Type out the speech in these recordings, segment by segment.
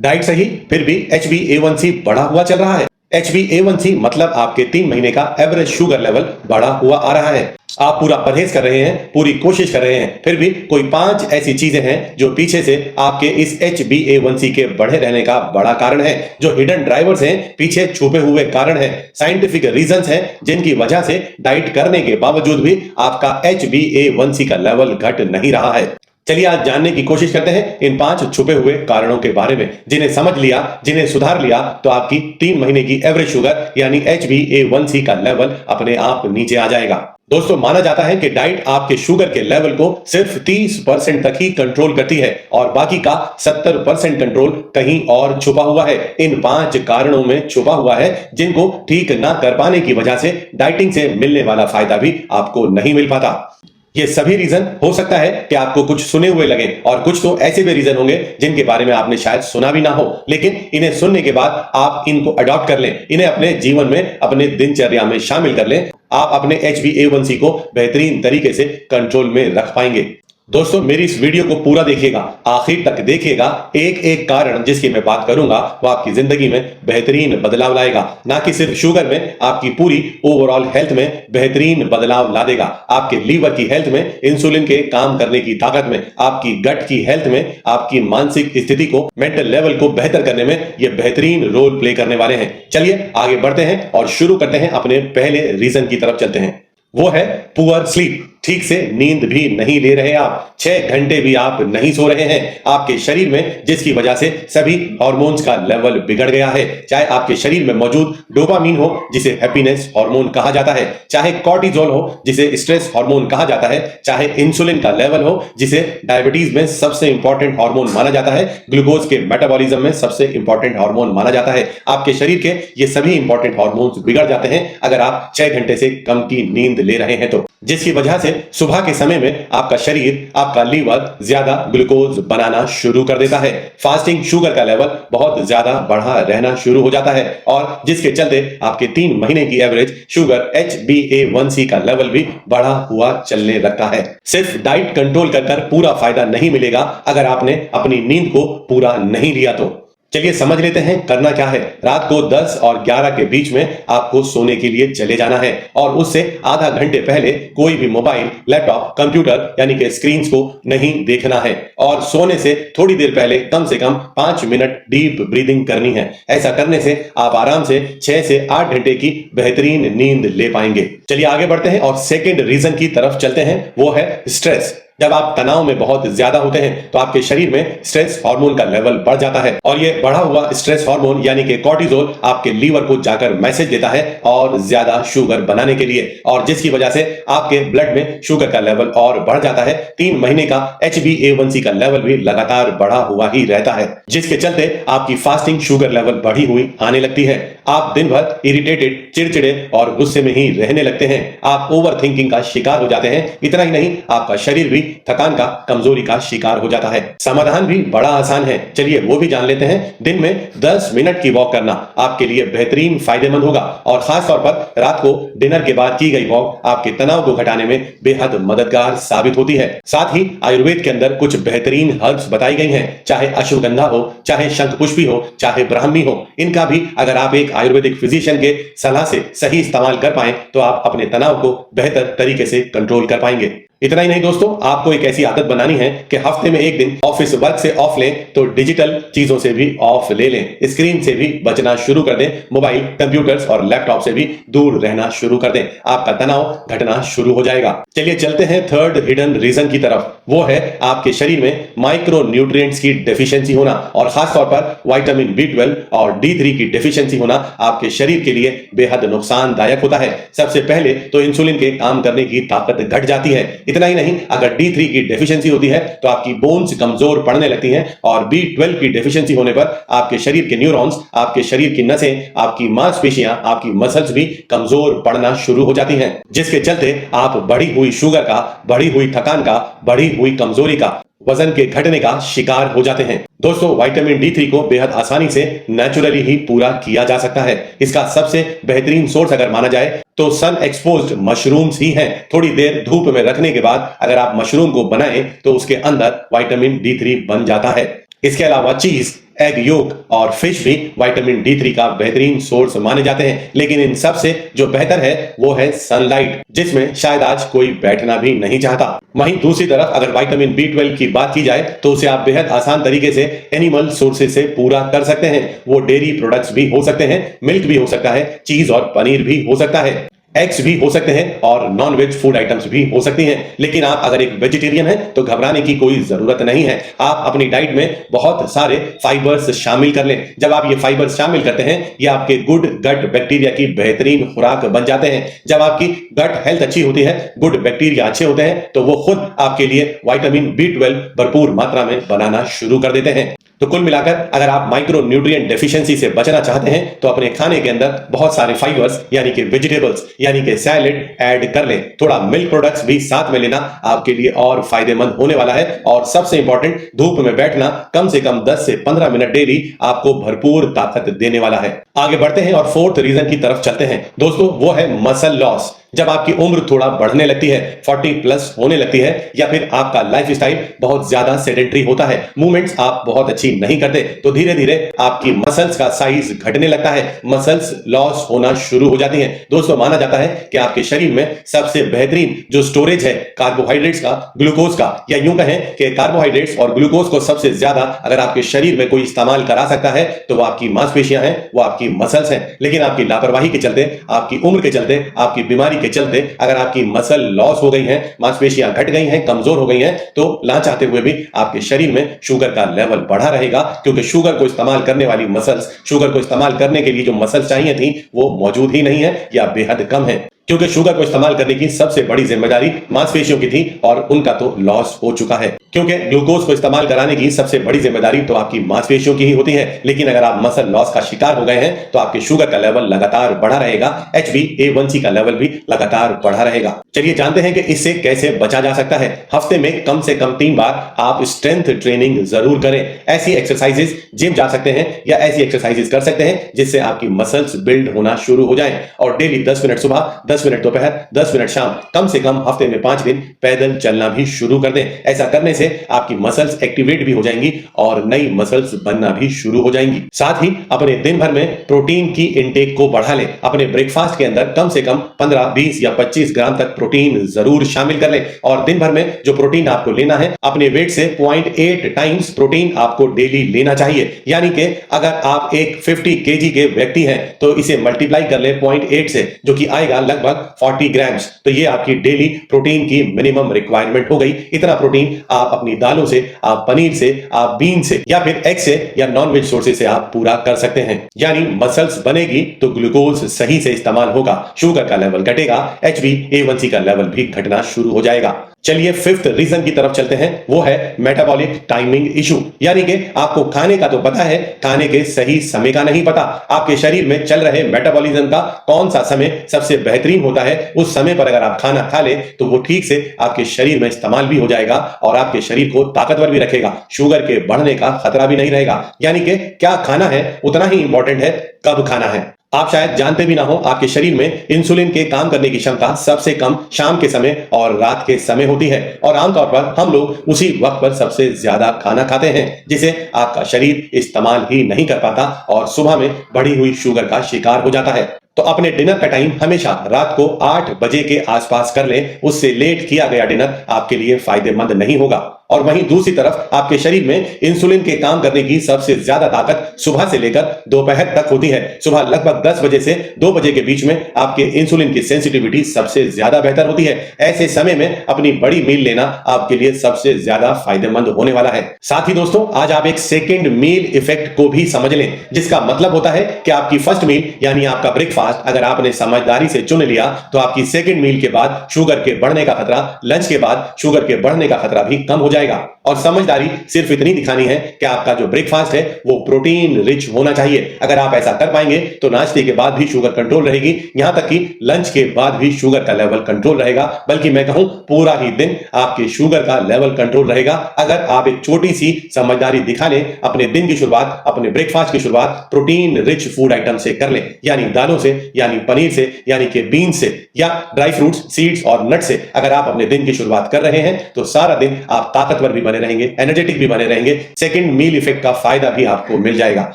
Diet सही, फिर भी HbA1c बढ़ा हुआ चल रहा है। HbA1c मतलब आपके 3 महीने का एवरेज शुगर लेवल बढ़ा हुआ आ रहा है। आप पूरा परहेज कर रहे हैं, पूरी कोशिश कर रहे हैं, फिर भी कोई 5 ऐसी चीजें हैं जो पीछे से आपके इस HbA1c के बढ़े रहने का बड़ा कारण है, जो हिडन ड्राइवर्स हैं, पीछे छुपे हुए कारण हैं, साइंटिफिक रीजंस हैं, जिनकी वजह से डाइट करने के बावजूद भी आपका HbA1c का लेवल घट नहीं रहा है। चलिए आज जानने की कोशिश करते हैं इन 5 छुपे हुए कारणों के बारे में, जिन्हें समझ लिया, जिन्हें सुधार लिया तो आपकी 3 महीने की एवरेज शुगर यानी HbA1c का लेवल अपने आप नीचे आ जाएगा। दोस्तों, माना जाता है कि डाइट आपके शुगर के लेवल को सिर्फ 30% तक ही कंट्रोल करती है और बाकी का 70% कंट्रोल कहीं और छुपा हुआ है। इन 5 कारणों में छुपा हुआ है, जिनको ठीक ना कर पाने की वजह से डाइटिंग से मिलने वाला फायदा भी आपको नहीं मिल पाता। ये सभी रीजन हो सकता है कि आपको कुछ सुने हुए लगे और कुछ तो ऐसे भी रीजन होंगे जिनके बारे में आपने शायद सुना भी ना हो, लेकिन इन्हें सुनने के बाद आप इनको अडॉप्ट कर लें, इन्हें अपने जीवन में, अपने दिनचर्या में शामिल कर लें। आप अपने HbA1c को बेहतरीन तरीके से कंट्रोल में रख पाएंगे। दोस्तों, मेरी इस वीडियो को पूरा देखिएगा, आखिर तक देखिएगा। एक एक कारण जिसकी मैं बात करूंगा वो आपकी जिंदगी में बेहतरीन बदलाव लाएगा, ना कि सिर्फ शुगर में, आपकी पूरी ओवरऑल हेल्थ में बेहतरीन बदलाव ला देगा। आपके लीवर की हेल्थ में, इंसुलिन के काम करने की ताकत में, आपकी गट की हेल्थ में, आपकी मानसिक स्थिति को, मेंटल लेवल को बेहतर करने में ये बेहतरीन रोल प्ले करने वाले हैं। चलिए आगे बढ़ते हैं और शुरू करते हैं, अपने पहले रीजन की तरफ चलते हैं। वो है पुअर स्लीप। ठीक से नींद भी नहीं ले रहे आप, 6 घंटे भी आप नहीं सो रहे हैं आपके शरीर में, जिसकी वजह से सभी हार्मोन्स का लेवल बिगड़ गया है। चाहे आपके शरीर में मौजूद डोपामीन हो, जिसे हैप्पीनेस हार्मोन कहा जाता है, चाहे कॉर्टिजोल हो, जिसे स्ट्रेस हार्मोन कहा जाता है, चाहे इंसुलिन का लेवल हो, जिसे डायबिटीज में सबसे इंपॉर्टेंट हार्मोन माना जाता है, ग्लूकोज के मेटाबॉलिज्म में सबसे इंपॉर्टेंट हार्मोन माना जाता है। आपके शरीर के ये सभी इंपॉर्टेंट हार्मोन्स बिगड़ जाते हैं अगर आप 6 घंटे से कम की नींद ले रहे हैं तो, जिसकी वजह से सुबह के समय में आपका शरीर, आपका लीवर ज्यादा ग्लूकोज बनाना शुरू कर देता है। फास्टिंग शुगर का लेवल बहुत ज्यादा बढ़ा रहना शुरू हो जाता है और जिसके चलते आपके 3 महीने की एवरेज शुगर HbA1c का लेवल भी बढ़ा हुआ चलने लगता है। सिर्फ डाइट कंट्रोल कर पूरा फायदा नहीं मिलेगा अगर आपने अपनी नींद को पूरा नहीं लिया तो। चलिए समझ लेते हैं करना क्या है। रात को 10 और 11 के बीच में आपको सोने के लिए चले जाना है और उससे आधा घंटे पहले कोई भी मोबाइल, लैपटॉप, कंप्यूटर यानी कि स्क्रीन्स को नहीं देखना है और सोने से थोड़ी देर पहले कम से कम 5 मिनट डीप ब्रीदिंग करनी है। ऐसा करने से आप आराम से 6 से 8 घंटे की बेहतरीन नींद ले पाएंगे। चलिए आगे बढ़ते हैं और सेकेंड रीजन की तरफ चलते हैं, वो है स्ट्रेस। जब आप तनाव में बहुत ज्यादा होते हैं तो आपके शरीर में स्ट्रेस हार्मोन का लेवल बढ़ जाता है और ये बढ़ा हुआ स्ट्रेस हार्मोन यानी कि कॉर्टिसोल आपके लीवर को जाकर मैसेज देता है और ज्यादा शुगर बनाने के लिए, और जिसकी वजह से आपके ब्लड में शुगर का लेवल और बढ़ जाता है। 3 महीने का HbA1c का लेवल भी लगातार बढ़ा हुआ ही रहता है, जिसके चलते आपकी फास्टिंग शुगर लेवल बढ़ी हुई आने लगती है। आप दिन भर इरिटेटेड, चिड़चिड़े और गुस्से में ही रहने लगते हैं। आप ओवर थिंकिंग का शिकार हो जाते हैं। इतना ही नहीं, आपका शरीर भी थकान का, कमजोरी का शिकार हो जाता है। समाधान भी बड़ा आसान है, चलिए वो भी जान लेते हैं। दिन में 10 मिनट की वॉक करना आपके लिए बेहतरीन फायदेमंद होगा और खास तौर पर रात को डिनर के बाद की गई वॉक आपके तनाव को घटाने में बेहद मददगार साबित होती है। साथ ही आयुर्वेद के अंदर कुछ बेहतरीन हर्ब्स बताई गई हैं, चाहे अश्वगंधा हो, चाहे शंखपुष्पी हो, चाहे ब्राह्मी हो। इनका भी अगर आप एक आयुर्वेदिक फिजिशियन के सलाह से सही इस्तेमाल कर पाए तो आप अपने तनाव को बेहतर तरीके से कंट्रोल कर पाएंगे। इतना ही नहीं दोस्तों, आपको एक ऐसी आदत बनानी है कि हफ्ते में एक दिन ऑफिस वर्क से ऑफ लें तो डिजिटल चीजों से भी ऑफ ले लें, स्क्रीन से भी बचना शुरू कर दें, मोबाइल, कंप्यूटर्स और लैपटॉप से भी दूर रहना शुरू कर दें। आपका तनाव घटना शुरू हो जाएगा। चलिए चलते हैं थर्ड हिडन रीजन की तरफ, वो है आपके शरीर में माइक्रो न्यूट्रिएंट्स की डेफिशिएंसी होना और खासतौर पर विटामिन B12 और D3 की डेफिशिएंसी होना आपके शरीर के लिए बेहद नुकसानदायक होता है। सबसे पहले तो इंसुलिन के काम करने की ताकत घट जाती है। इतना ही नहीं, अगर D3 की डेफिशिएंसी होती है तो आपकी बोन्स कमजोर पड़ने लगती हैं और B12 की डेफिशिएंसी होने पर आपके शरीर के न्यूरॉन्स, आपके शरीर की नसें, आपकी मांसपेशियां, आपकी मसल्स भी कमजोर पड़ना शुरू हो जाती हैं, जिसके चलते आप बढ़ी हुई शुगर का, बढ़ी हुई थकान का, बढ़ी हुई कमजोरी का, वजन के घटने का शिकार हो जाते हैं। दोस्तों, विटामिन D3 को बेहद आसानी से नेचुरली ही पूरा किया जा सकता है। इसका सबसे बेहतरीन सोर्स अगर माना जाए तो सन एक्सपोज्ड मशरूम्स ही हैं। थोड़ी देर धूप में रखने के बाद अगर आप मशरूम को बनाएं तो उसके अंदर विटामिन D3 बन जाता है। इसके अलावा चीज, एग योक और फिश भी विटामिन D3 का बेहतरीन सोर्स माने जाते हैं, लेकिन इन सब से जो बेहतर है वो है सनलाइट, जिसमें शायद आज कोई बैठना भी नहीं चाहता। वहीं दूसरी तरफ अगर विटामिन B12 की बात की जाए तो उसे आप बेहद आसान तरीके से एनिमल सोर्सेज से पूरा कर सकते हैं। वो डेयरी प्रोडक्ट्स भी हो सकते हैं, मिल्क भी हो सकता है, चीज और पनीर भी हो सकता है, एग्स भी हो सकते हैं और नॉन वेज फूड आइटम्स भी हो सकती हैं। लेकिन आप अगर एक वेजिटेरियन हैं तो घबराने की कोई जरूरत नहीं है। आप अपनी डाइट में बहुत सारे फाइबर्स शामिल कर लें। जब आप ये फाइबर्स शामिल करते हैं, ये आपके गुड गट बैक्टीरिया की बेहतरीन खुराक बन जाते हैं। जब आपकी गट हेल्थ अच्छी होती है, गुड बैक्टीरिया अच्छे होते हैं, तो वो खुद आपके लिए विटामिन B12 भरपूर मात्रा में बनाना शुरू कर देते हैं। तो कुल मिलाकर अगर आप माइक्रो न्यूट्रिएंट डेफिशिएंसी से बचना चाहते हैं तो अपने खाने के अंदर बहुत सारे फाइबर्स यानी कि वेजिटेबल्स यानी कि सैलेड ऐड कर लें। थोड़ा मिल्क प्रोडक्ट्स भी साथ में लेना आपके लिए और फायदेमंद होने वाला है। और सबसे इंपॉर्टेंट, धूप में बैठना कम से कम 10 से 15 मिनट डेली आपको भरपूर ताकत देने वाला है। आगे बढ़ते हैं और फोर्थ रीजन की तरफ चलते हैं दोस्तों, वो है मसल लॉस। जब आपकी उम्र थोड़ा बढ़ने लगती है, 40 प्लस होने लगती है, या फिर आपका लाइफस्टाइल बहुत ज्यादा सेडेंटरी होता है, मूवमेंट्स आप बहुत अच्छी नहीं करते, तो धीरे धीरे आपकी मसल्स का साइज घटने लगता है, मसल्स लॉस होना शुरू हो जाती हैं। दोस्तों माना जाता है कि आपके शरीर में सबसे बेहतरीन जो स्टोरेज है कार्बोहाइड्रेट्स का, ग्लूकोज का, या यूं कहें कि कार्बोहाइड्रेट्स और ग्लूकोज को सबसे ज्यादा अगर आपके शरीर में कोई इस्तेमाल करा सकता है तो वो आपकी मांसपेशियां हैं, वो आपकी मसल्स हैं। लेकिन आपकी लापरवाही के चलते, आपकी उम्र के चलते, आपकी बीमारी के चलते अगर आपकी मसल लॉस हो गई है, मांसपेशियां घट गई हैं, कमजोर हो गई हैं, तो ना चाहते हुए भी आपके शरीर में शुगर का लेवल बढ़ा रहेगा, क्योंकि शुगर को इस्तेमाल करने वाली मसल्स, शुगर को इस्तेमाल करने के लिए जो मसल्स चाहिए थी वो मौजूद ही नहीं है या बेहद कम है। क्योंकि शुगर को इस्तेमाल करने की सबसे बड़ी जिम्मेदारी मांसपेशियों की थी और उनका तो लॉस हो चुका है। क्योंकि ग्लूकोज को इस्तेमाल कराने की सबसे बड़ी जिम्मेदारी तो आपकी मांसपेशियों की ही होती है। लेकिन अगर आप मसल लॉस का शिकार हो गए हैं तो आपके शुगर का लेवल लगातार बढ़ा रहेगा, HbA1c का लेवल भी लगातार बढ़ा रहेगा। चलिए जानते हैं कि इससे कैसे बचा जा सकता है। हफ्ते में कम से कम 3 बार आप स्ट्रेंथ ट्रेनिंग जरूर करें। ऐसी एक्सरसाइजेस, जिम जा सकते हैं या ऐसी एक्सरसाइजेस कर सकते हैं जिससे आपकी मसल्स बिल्ड होना शुरू हो जाएं। और डेली 10 मिनट सुबह, 10 मिनट दोपहर, 10 मिनट शाम, कम से कम हफ्ते में 5 दिन पैदल चलना भी शुरू कर दें। ऐसा करने से आपकी मसल्स एक्टिवेट भी हो जाएंगी और नई मसल्स बनना भी शुरू हो जाएंगी। साथ ही अपने दिन भर में प्रोटीन की इंटेक को बढ़ा लें। अपने ब्रेकफास्ट के अंदर कम से कम 15, 20 या 25 ग्राम तक प्रोटीन जरूर शामिल कर लें। और दिन भर में जो प्रोटीन आपको लेना है, अपने वेट से 0.8 टाइम्स प्रोटीन आपको डेली लेना चाहिए। यानी कि अगर आप एक 50 kg के व्यक्ति हैं तो इसे मल्टीप्लाई कर लें 0.8 से, जो कि आएगा लगभग 40 ग्राम्स। तो ये आपकी डेली प्रोटीन की मिनिमम रिक्वायरमेंट हो गई। इतना प्रोटीन आप अपनी दालों से, आप पनीर से, आप बीन से, या फिर एग से, या नॉन वेज सोर्सेज से आप पूरा कर सकते हैं। यानी मसल्स बनेगी तो ग्लूकोज सही से इस्तेमाल होगा, शुगर का लेवल घटेगा, HbA1c का लेवल भी घटना शुरू हो जाएगा। चलिए फिफ्थ रीजन की तरफ चलते हैं, वो है मेटाबॉलिक टाइमिंग इशू। यानी कि आपको खाने का तो पता है, खाने के सही समय का नहीं पता। आपके शरीर में चल रहे मेटाबॉलिज्म का कौन सा समय सबसे बेहतरीन होता है, उस समय पर अगर आप खाना खा ले तो वो ठीक से आपके शरीर में इस्तेमाल भी हो जाएगा और आपके शरीर को ताकतवर भी रखेगा, शुगर के बढ़ने का खतरा भी नहीं रहेगा। यानी कि क्या खाना है उतना ही इंपॉर्टेंट है कब खाना है। आप शायद जानते भी ना हो, आपके शरीर में इंसुलिन के काम करने की क्षमता सबसे कम शाम के समय और रात के समय होती है। और आमतौर पर हम लोग उसी वक्त पर सबसे ज्यादा खाना खाते हैं, जिसे आपका शरीर इस्तेमाल ही नहीं कर पाता और सुबह में बढ़ी हुई शुगर का शिकार हो जाता है। तो अपने डिनर का टाइम हमेशा रात को 8 बजे के आसपास कर लें। उससे लेट किया गया डिनर आपके लिए फायदेमंद नहीं होगा। और वहीं दूसरी तरफ आपके शरीर में इंसुलिन के काम करने की सबसे ज्यादा ताकत सुबह से लेकर दोपहर तक होती है। सुबह लगभग 10 बजे से 2 बजे के बीच में आपके इंसुलिन की सेंसिटिविटी सबसे ज्यादा बेहतर होती है। ऐसे समय में अपनी बड़ी मील लेना आपके लिए सबसे ज्यादा फायदेमंद होने वाला है। साथ ही दोस्तों, आज आप एक सेकेंड मील इफेक्ट को भी समझ लें, जिसका मतलब होता है कि आपकी फर्स्ट मील यानी आपका ब्रेकफास्ट अगर आपने समझदारी से चुन लिया तो आपकी सेकेंड मील के बाद शुगर के बढ़ने का खतरा, लंच के बाद शुगर के बढ़ने का खतरा भी कम हो जाएगा। और समझदारी सिर्फ इतनी दिखानी है कि आपका जो ब्रेकफास्ट है वो प्रोटीन रिच होना चाहिए। अगर आप ऐसा कर पाएंगे तो नाश्ते के बाद भी शुगर कंट्रोल रहेगी, यहां तक कि लंच के बाद भी शुगर का लेवल कंट्रोल रहेगा। बल्कि मैं कहूं पूरा ही दिन आपके शुगर का लेवल कंट्रोल रहेगा। अगर आप एक छोटी सी समझदारी दिखा लें, अपने दिन की शुरुआत, अपने ब्रेकफास्ट की शुरुआत प्रोटीन रिच फूड आइटम से कर लें, यानी दालों से, यानी पनीर से, यानी कि बीन से, या ड्राई फ्रूट्स, सीड्स और नट से। अगर आप अपने दिन की शुरुआत कर रहे हैं तो सारा दिन आप ताकतवर भी बने रहेंगे, एनर्जेटिक भी बने रहेंगे। सेकंड मील इफेक्ट का फायदा भी आपको मिल जाएगा।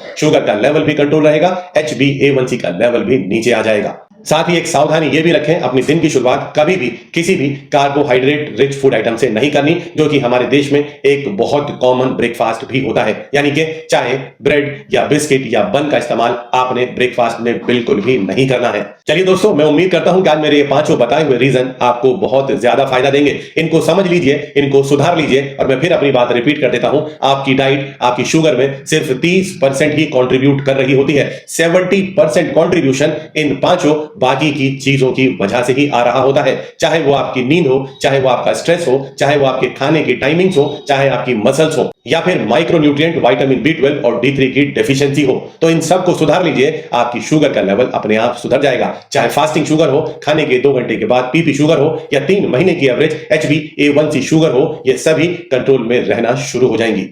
शुगर का लेवल भी कंट्रोल रहेगा, HbA1c का लेवल भी नीचे आ जाएगा। साथ ही एक सावधानी ये भी रखें, अपनी दिन की शुरुआत कभी भी किसी भी कार्बोहाइड्रेट रिच फूड आइटम से नहीं करनी, जो कि हमारे देश में एक बहुत कॉमन ब्रेकफास्ट भी होता है। यानी कि चाय, ब्रेड या बिस्किट या बन का इस्तेमाल आपने ब्रेकफास्ट में बिल्कुल भी नहीं करना है। चलिए दोस्तों, मैं उम्मीद करता हूं कि आज मेरे ये पांचों बताए हुए रीजन आपको बहुत ज्यादा फायदा देंगे। इनको समझ लीजिए, इनको सुधार लीजिए। और मैं फिर अपनी बात रिपीट कर देता हूं, आपकी डाइट आपकी शुगर में सिर्फ 30% ही कंट्रीब्यूट कर रही होती है। 70% कंट्रीब्यूशन इन पांचों बाकी की चीजों की वजह से ही आ रहा होता है। चाहे वो आपकी नींद हो, चाहे वो आपका स्ट्रेस हो, चाहे वो आपके खाने की टाइमिंग्स हो, चाहे आपकी मसल्स हो, या फिर माइक्रोन्यूट्रिएंट विटामिन B12 और D3 की डेफिशिएंसी हो। तो इन सब को सुधार लीजिए, आपकी शुगर का लेवल अपने आप सुधर जाएगा। चाहे फास्टिंग शुगर हो, खाने के 2 घंटे के बाद PP शुगर हो, या 3 महीने की एवरेज HbA1c शुगर हो, ये सभी कंट्रोल में रहना शुरू हो जाएंगी।